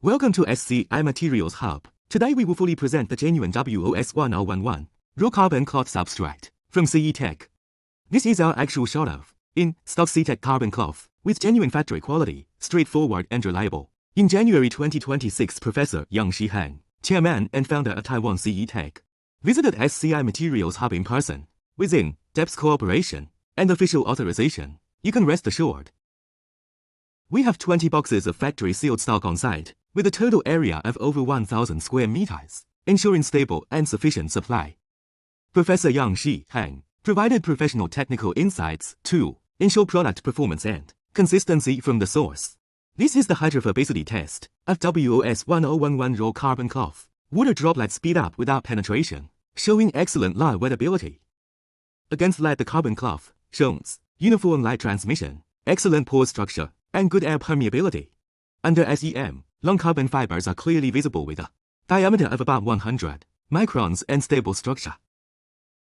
Welcome to SCI Materials Hub. Today we will fully present the genuine W0S1011 raw carbon cloth substrate from CeTech. This is our actual shot of in-stock CeTech carbon cloth with genuine factory quality, straightforward and reliable. In January 2026, Professor Yang-Shi Han, chairman and founder of Taiwan CeTech, visited SCI Materials Hub in person. With in-depth cooperation and official authorization, you can rest assured. We have 20 boxes of factory sealed stock on site, with a total area of over 1,000 square meters, ensuring stable and sufficient supply. Professor Yang-Shi Han provided professional technical insights to ensure product performance and consistency from the source. This is the hydrophobicity test of W0S1011 raw carbon cloth. Water droplets speed up without penetration, showing excellent light wettability. Against lead, the carbon cloth shows uniform light transmission, excellent pore structure, and good air permeability. Under SEM, long carbon fibers are clearly visible with a diameter of about 100 microns and stable structure.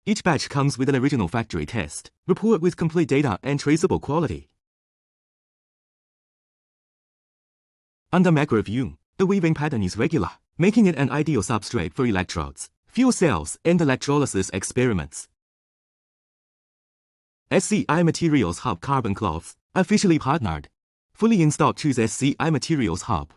Each batch comes with an original factory test report with complete data and traceable quality. Under macro view, the weaving pattern is regular, making it an ideal substrate for electrodes, fuel cells, and electrolysis experiments. SCI Materials Hub Carbon Cloth, officially partnered. Fully in stock. Choose SCI Materials Hub.